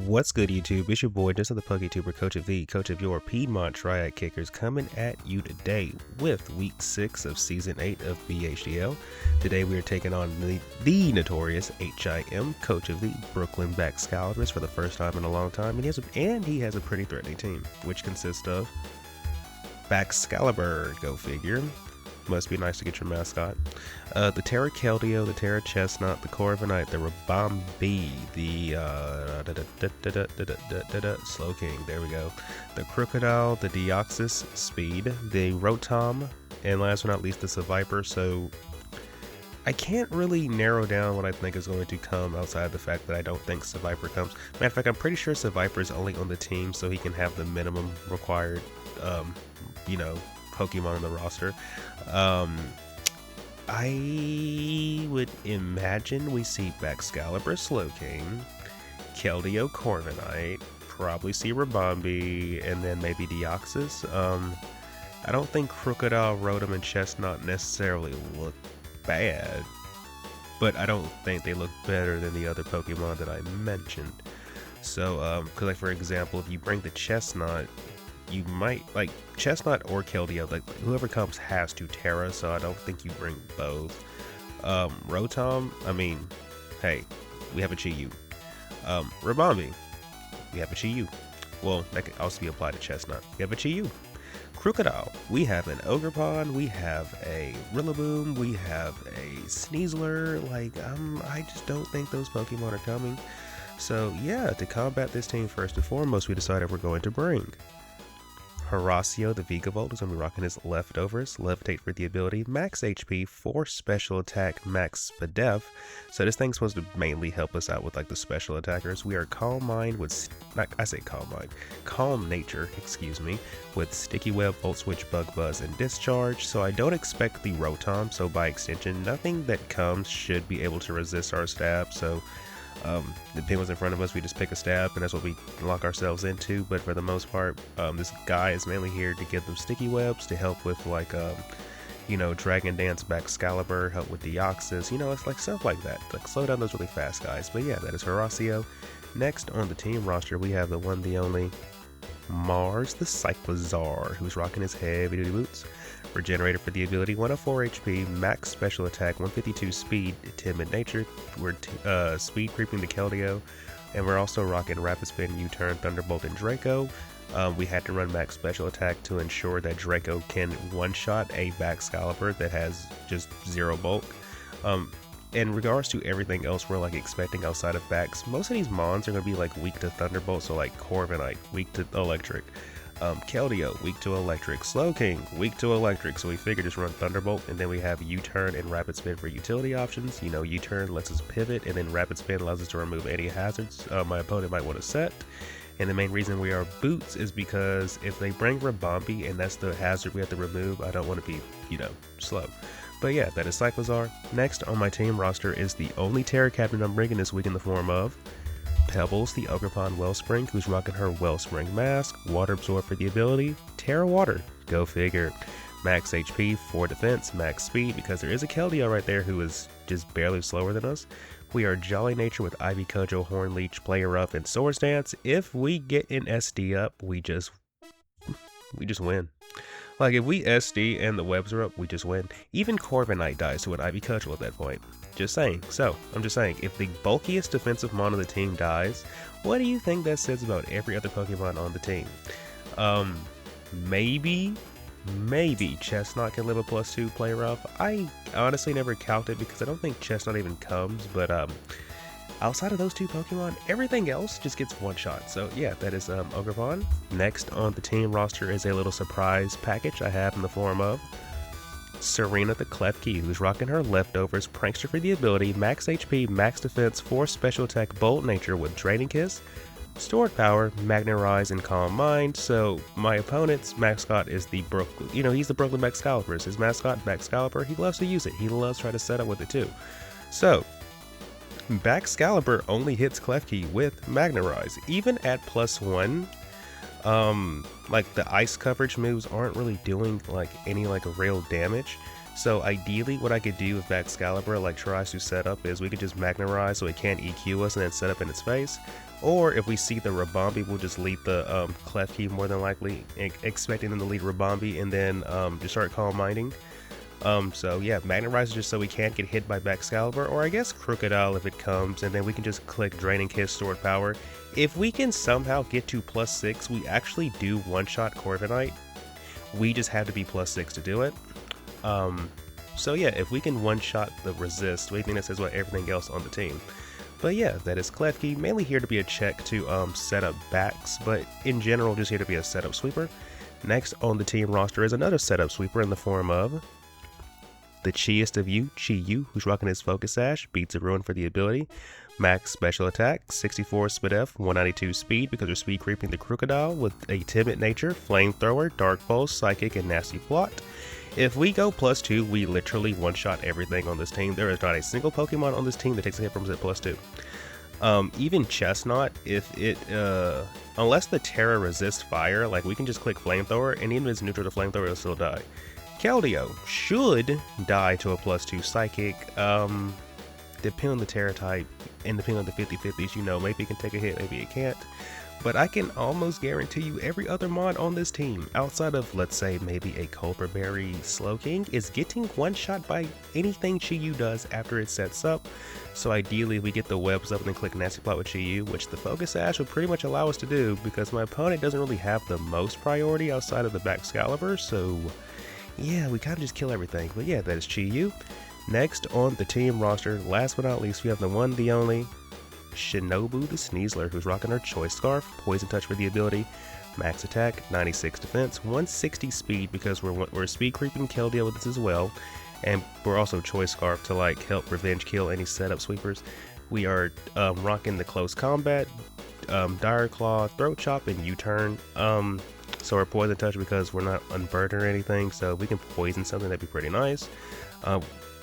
What's good, YouTube? It's your boy, just the PokeTuber, coach of your Piedmont Triad Kickers, coming at you today with Week 6 of Season 8 of BHDL. Today we are taking on the notorious HIM, coach of the Brooklyn Baxcaliburs for the first time in a long time, and he has a pretty threatening team, which consists of Baxcalibur, go figure. Must be nice to get your mascot. The Terra Keldeo, the Terra Chestnut, the Corviknight, the Rabombi, the Slow King, there we go. The Crocodile, the Deoxys Speed, the Rotom, and last but not least the Seviper. So I can't really narrow down what I think is going to come outside of the fact that I don't think Seviper comes. Matter of fact, I'm pretty sure Seviper is only on the team so he can have the minimum required, Pokemon in the roster. I would imagine we see Baxcalibur, Slowking, Keldeo, Corviknight, probably see Rabombi, and then maybe Deoxys. I don't think Crocodile, Rotom, and Chestnut necessarily look bad, but I don't think they look better than the other Pokemon that I mentioned. So, because like for example, if you bring the Chestnut, you might, like, Chestnut or Keldeo, like, whoever comes has to Terra, so I don't think you bring both. Rotom, I mean, hey, we have a Chi-Yu. Rabombi, we have a Chi-Yu. Well, that could also be applied to Chestnut. We have a Chi-Yu. Crocodile, we have an Ogerpon, we have a Rillaboom, we have a Sneasler. Like, I just don't think those Pokemon are coming. So, yeah, to combat this team, first and foremost, we decided we're going to bring Horacio, the Vigavolt, is going to be rocking his Leftovers, Levitate for the ability, Max HP, 4 Special Attack, Max Spadef. So this thing's supposed to mainly help us out with like the special attackers. We are Calm Mind with, Calm Nature, with Sticky Web, Volt Switch, Bug Buzz, and Discharge. So I don't expect the Rotom, so by extension, nothing that comes should be able to resist our stab. So the pin was in front of us, we just pick a stab, and that's what we lock ourselves into. But for the most part, this guy is mainly here to give them sticky webs to help with, like, Dragon Dance, Baxcalibur, help with Deoxys, it's like stuff like that, like slow down those really fast guys. But yeah, that is Horacio. Next on the team roster, we have the one, the only Mars, the Cyclozar, who's rocking his heavy duty boots. Regenerator for the ability, 104 HP, max special attack, 152 speed, timid nature. We're speed creeping the Keldeo, and we're also rocking rapid spin, U-turn, Thunderbolt, and Draco. We had to run max special attack to ensure that Draco can one-shot a Baxcalibur that has just 0 bulk. In regards to everything else we're like expecting outside of Bax, most of these mons are going to be like weak to Thunderbolt, so like Corviknight, weak to Electric. Keldeo, weak to Electric. Slowking, weak to Electric, so we figured just run Thunderbolt, and then we have U-turn and Rapid Spin for utility options. U-turn lets us pivot, and then Rapid Spin allows us to remove any hazards my opponent might want to set. And the main reason we are Boots is because if they bring Rabombi, and that's the hazard we have to remove, I don't want to be, slow. But yeah, that is Cyclozar. Next on my team roster is the only Terra Captain I'm bringing this week in the form of Pebbles, the Ogerpon Wellspring, who's rocking her Wellspring Mask, Water Absorb for the ability, Terra Water, go figure, max HP, 4 defense, max speed, because there is a Keldeo right there who is just barely slower than us. We are Jolly Nature with Ivy Kojo, Horn Leech, Player Rough, and Swords Dance. If we get an SD up, we just win. Like, if we SD and the webs are up, we just win. Even Corviknight dies to an Ivy Cudgel at that point. Just saying. So, I'm just saying, if the bulkiest defensive mon of the team dies, what do you think that says about every other Pokemon on the team? Maybe Chestnut can live a +2 play rough. I honestly never counted because I don't think Chestnut even comes, but outside of those 2 Pokemon, everything else just gets one shot. So yeah, that is Ogerpon. Next on the team roster is a little surprise package I have in the form of Serena the Klefki, who's rocking her Leftovers, Prankster for the ability, max HP, max defense, 4 special attack, Bolt Nature with Draining Kiss, Stored Power, Magnetize, and Calm Mind. So my opponent's mascot is the Brooklyn, he's the Brooklyn Baxcalibur. His mascot, Baxcalibur, he loves to use it. He loves trying to set up with it too. So Baxcalibur only hits Klefki with Magnetize, even at +1. Like the ice coverage moves aren't really doing like any like real damage. So ideally what I could do if Excalibur like tries to set up is we could just Magnarize so it can't EQ us and then set up in its face. Or if we see the Rabombi, we'll just lead the Klefki more than likely, expecting them to lead Rabombi and then just start Calm Minding. So yeah, Magnarize is just so we can't get hit by Excalibur, or I guess Crocodile if it comes, and then we can just click Draining Kiss, Stored Power. If we can somehow get to +6, we actually do one-shot Corviknight. We just have to be +6 to do it. So yeah, if we can one-shot the resist, we think that says what everything else on the team. But yeah, that is Klefki, mainly here to be a check to set up backs, but in general just here to be a setup sweeper. Next on the team roster is another setup sweeper in the form of the Chiest of you, Chi-Yu, who's rocking his Focus Sash, beats a Ruin for the ability. Max special attack, 64 SpDef, 192 speed because we're speed creeping the Crocodile with a timid nature, flamethrower, dark pulse, psychic, and nasty plot. If we go +2, we literally one-shot everything on this team. There is not a single Pokemon on this team that takes a hit from us at +2. Even Chestnut, if it, unless the Terra resists fire, like we can just click flamethrower, and even if it's neutral to flamethrower, it'll still die. Keldeo should die to a +2 psychic, depending on the Terra type, and depending on the 50-50s, you know, maybe it can take a hit, maybe it can't. But I can almost guarantee you every other mod on this team, outside of, let's say, maybe a Cobra Berry Slowking, is getting one-shot by anything Chi-Yu does after it sets up. So ideally, we get the webs up and then click Nasty Plot with Chi-Yu, which the Focus Sash would pretty much allow us to do, because my opponent doesn't really have the most priority outside of the Excalibur, so yeah, we kind of just kill everything. But yeah, that is Chi-Yu. Next on the team roster, last but not least, we have the one, the only, Shinobu the Sneasler, who's rocking her Choice Scarf, Poison Touch for the ability, max attack, 96 defense, 160 speed because we're speed creeping Keldeo with this as well, and we're also Choice Scarf to like help revenge kill any setup sweepers. We are rocking the Close Combat, Dire Claw, Throat Chop, and U-Turn. So our Poison Touch because we're not unburdened or anything, so if we can poison something, that'd be pretty nice.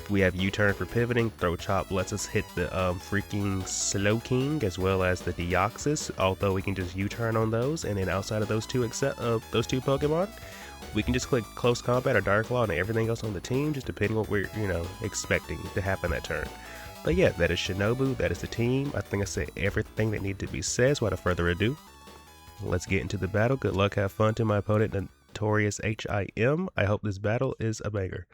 We have U-Turn for pivoting. Throat Chop lets us hit the freaking Slowking as well as the Deoxys, although we can just U-Turn on those. And then outside of those two Pokemon, we can just click Close Combat or Dire Claw and everything else on the team, just depending on what we're, you know, expecting to happen that turn. But yeah, that is Shinobu, that is the team. I think I said everything that needed to be said, so without further ado, let's get into the battle. Good luck, have fun to my opponent, Notorious HIM. I hope this battle is a banger.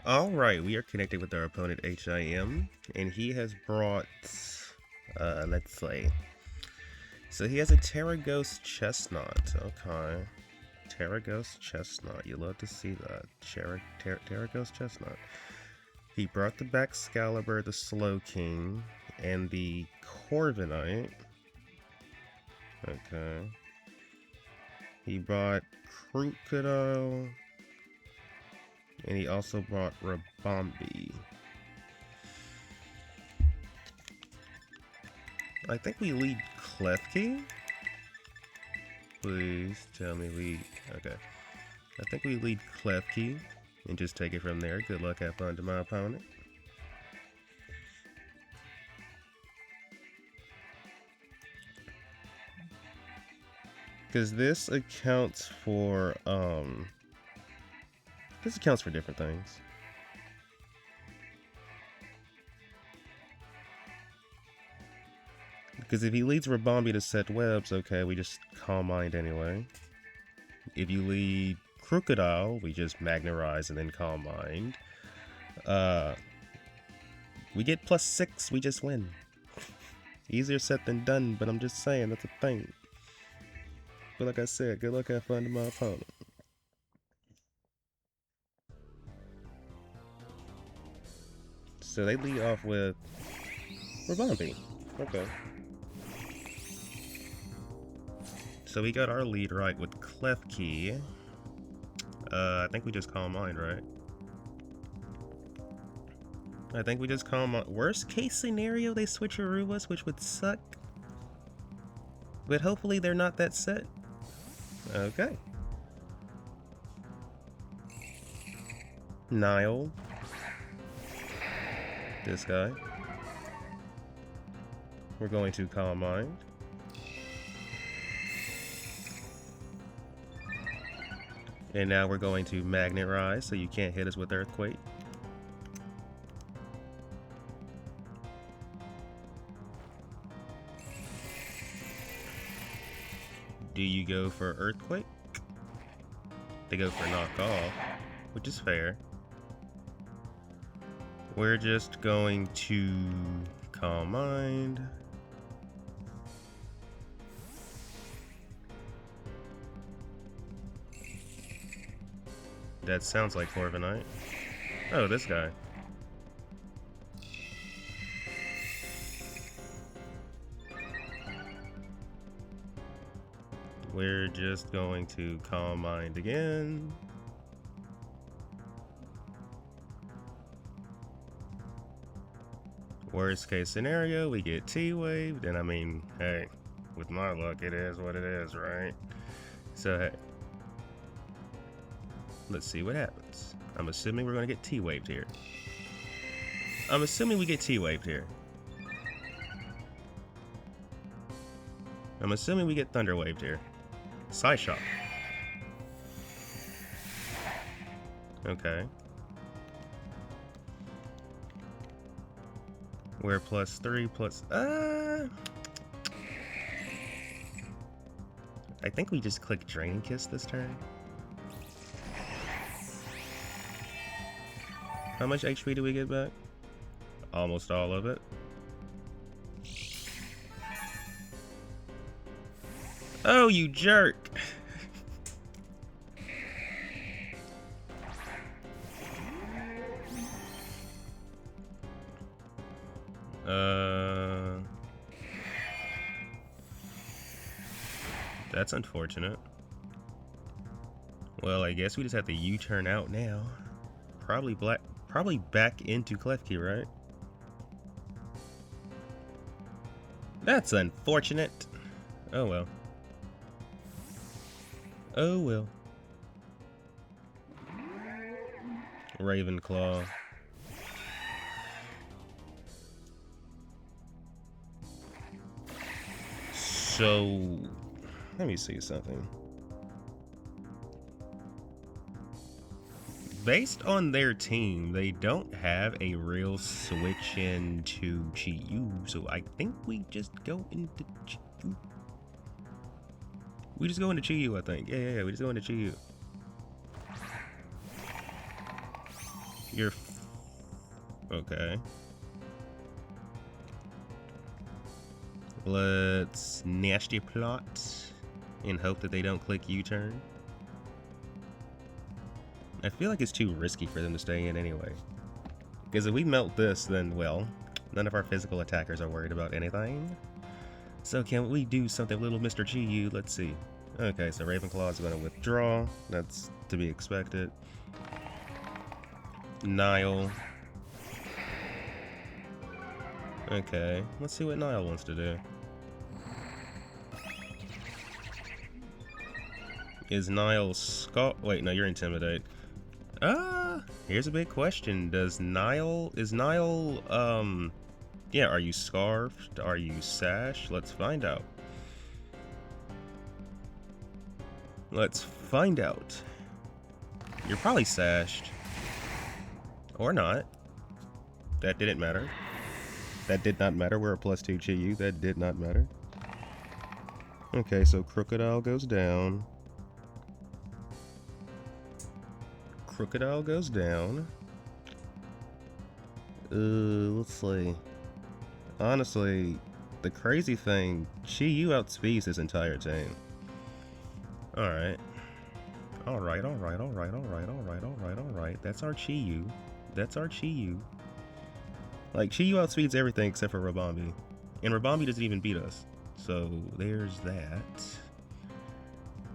Alright, we are connected with our opponent HIM, and he has brought, let's see. So he has a Terraghost Chestnut, okay. Terraghost Chestnut, you love to see that. Terraghost Chestnut. He brought the Excalibur, the Slowking, and the Corviknight. Okay. He brought Crocodile, and he also brought Rabombi. I think we lead Klefki. Please tell me we... Okay. I think we lead Klefki and just take it from there. Good luck, have fun to my opponent. Because this accounts for different things. Because if he leads Rabombi to set webs, okay, we just Calm Mind anyway. If you lead Crocodile, we just Magnarize and then Calm Mind. We get +6, we just win. Easier said than done, but I'm just saying, that's a thing. But like I said, good luck, have fun to my opponent. So they lead off with Rabombi. Okay. So we got our lead right with Klefki. I think we just Calm Mind, right? I think we just Calm Mind. Worst case scenario, they switch Arubas, which would suck. But hopefully they're not that set. Okay. Nile. This guy. We're going to Calm Mind. And now we're going to Magnet Rise, so you can't hit us with Earthquake. Do you go for Earthquake? They go for Knock Off, which is fair. We're just going to Calm Mind. That sounds like Corviknight. Oh, this guy. We're just going to Calm Mind again. Worst case scenario, we get T-Waved, and I mean, hey, with my luck, it is what it is, right? So, hey, let's see what happens. I'm assuming we're going to get T-Waved here. I'm assuming we get T-Waved here. I'm assuming we get Thunder Waved here. Psyshock. Okay. We're +3 plus. I think we just click Draining Kiss this turn. How much HP do we get back? Almost all of it. Oh, you jerk! That's unfortunate. Well, I guess we just have to U-turn out now. Probably back into Klefki, right? That's unfortunate. Oh well. Oh well. Ravenclaw. So, let me see something. Based on their team, they don't have a real switch into Chi-Yu, so I think we just go into Chi-Yu. We just go into Chi-Yu, I think. Yeah, we just go into Chi-Yu. You're... okay. Let's nasty plot and hope that they don't click U-turn. I feel like it's too risky for them to stay in anyway. Because if we melt this, then, well, none of our physical attackers are worried about anything. So can we do something, little Mr. Chi-Yu? Let's see. Okay, so Ravenclaw is going to withdraw. That's to be expected. Nile. Okay, let's see what Nile wants to do. Is Nile wait, no, you're Intimidate. Here's a big question. Is Nile, yeah, are you Scarfed? Are you Sash? Let's find out. Let's find out. You're probably Sashed. Or not. That didn't matter. That did not matter. We're a +2 Chi-Yu. That did not matter. Okay, so Crocodile goes down. Crocodile goes down. Let's see. Honestly, the crazy thing, Chi-Yu outspeeds his entire team. Alright. Alright. That's our Chi-Yu. That's our Chi-Yu. Like, Chi-Yu outspeeds everything except for Rabambi. And Rabambi doesn't even beat us. So, there's that.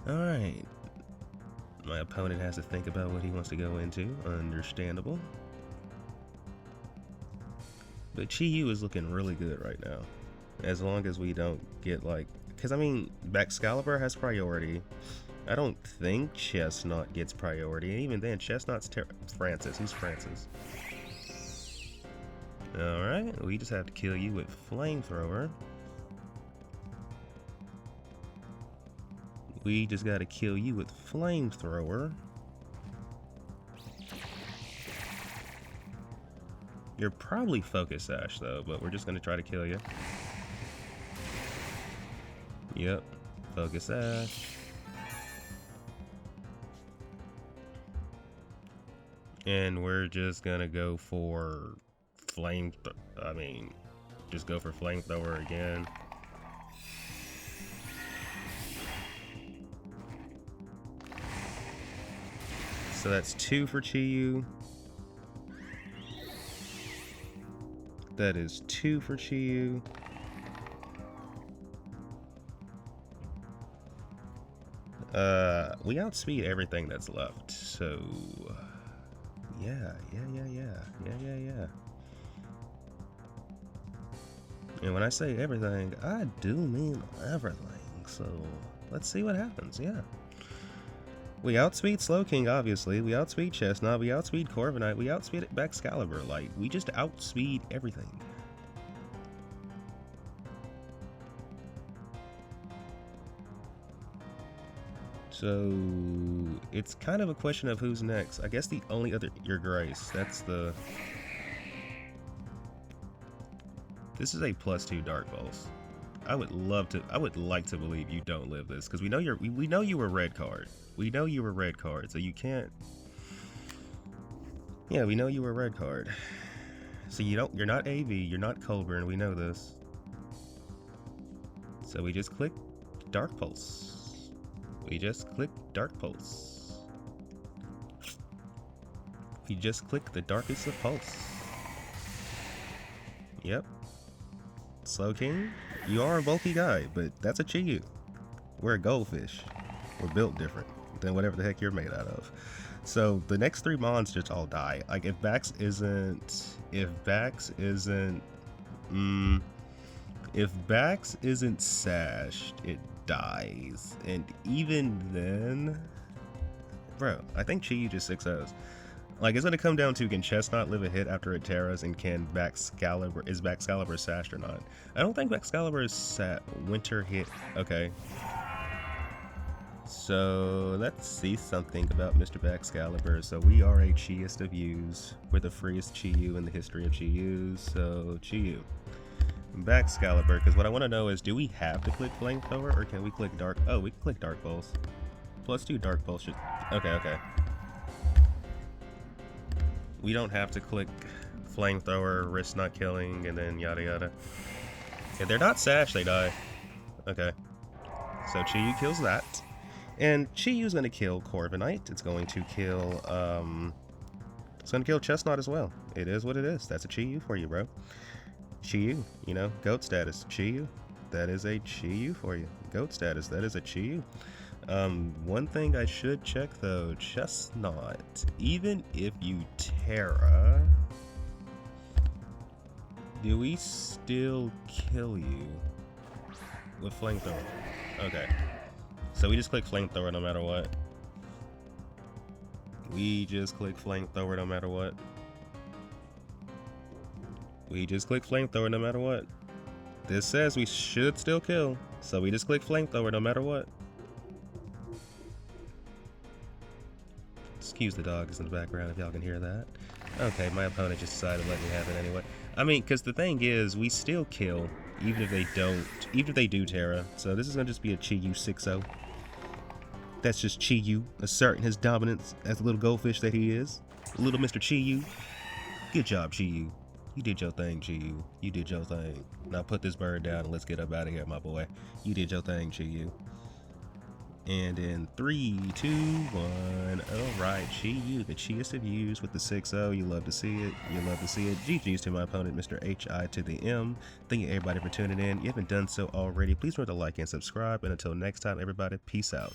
Alright. My opponent has to think about what he wants to go into. Understandable. But Chi-Yu is looking really good right now. As long as we don't get, like... because, I mean, Excalibur has priority. I don't think Chestnut gets priority. And even then, Chestnut's Francis. Who's Francis? Alright, we just have to kill you with Flamethrower. We just gotta kill you with flamethrower. You're probably Focus Sash though, but we're just gonna try to kill you. Yep, Focus Sash. And we're just gonna go for just go for flamethrower again. So that's 2 for Chi-Yu. That is 2 for Chi-Yu. We outspeed everything that's left, so yeah. And when I say everything, I do mean everything. So let's see what happens. Yeah. We outspeed Slowking, obviously. We outspeed Chestnut. We outspeed Corviknight. We outspeed Baxcalibur. Like, we just outspeed everything. So it's kind of a question of who's next. I guess the only other, Your Grace. That's the. This is a +2 Dark Pulse. I would like to believe you don't live this, because we know you were red card. We know you were red card, so you can't. Yeah, we know you were red card. So you're not AV, you're not Colburn, we know this. So we just click Dark Pulse. We just click Dark Pulse. We just click the darkest of pulse. Yep. Slowking, you are a bulky guy, but that's a Chi-Yu. We're a goldfish. We're built different than whatever the heck you're made out of. So the next 3 monsters all die. Like if Bax isn't sashed, it dies. And even then, bro, I think Chi-Yu just 6-0s. Like, it's gonna come down to, can Chestnut live a hit after it terras, and is Baxcalibur sashed or not? I don't think Baxcalibur is winter hit. Okay. So let's see something about Mr. Baxcalibur. So we are a Chi-ist of U's. We're the freest Chi-Yu in the history of Chi-Yus. So Chi-Yu. Baxcalibur, because what I want to know is, do we have to click Flamethrower, or can we click Dark? Oh, we can click Dark Pulse. +2 Dark Pulse should. Okay. We don't have to click Flamethrower, risk not killing, and then yada yada. If they're not sashed, they die. Okay. So Chi-Yu kills that. And Chi-Yu's gonna kill Corviknight. It's going to kill Chestnut as well. It is what it is. That's a Chi-Yu for you, bro. Chi-Yu, you know, GOAT status. Chi-Yu. That is a Chi-Yu for you. GOAT status. That is a Chi-Yu. One thing I should check though, Chestnut, even if you Terra, do we still kill you with Flamethrower? Okay. So we just click Flamethrower no matter what. We just click Flamethrower no matter what. We just click Flamethrower no matter what. This says we should still kill, so we just click Flamethrower no matter what. Excuse the dogs in the background if y'all can hear that. Okay, my opponent just decided to let me have it anyway. I mean, because the thing is, we still kill, even if they do Terra. So this is going to just be a Chi-Yu 6-0. That's just Chi-Yu asserting his dominance as the little goldfish that he is. Little Mr. Chi-Yu. Good job, Chi-Yu. You did your thing, Chi-Yu. You did your thing. Now put this bird down and let's get up out of here, my boy. You did your thing, Chi-Yu. And in 3, 2, 1, alright, Chi-Yu, the Chi-ist of U's with the 6-0. You love to see it. You love to see it. GG's to my opponent, Mr. H.I. to the M. Thank you everybody for tuning in. If you haven't done so already, please remember to like and subscribe. And until next time, everybody, peace out.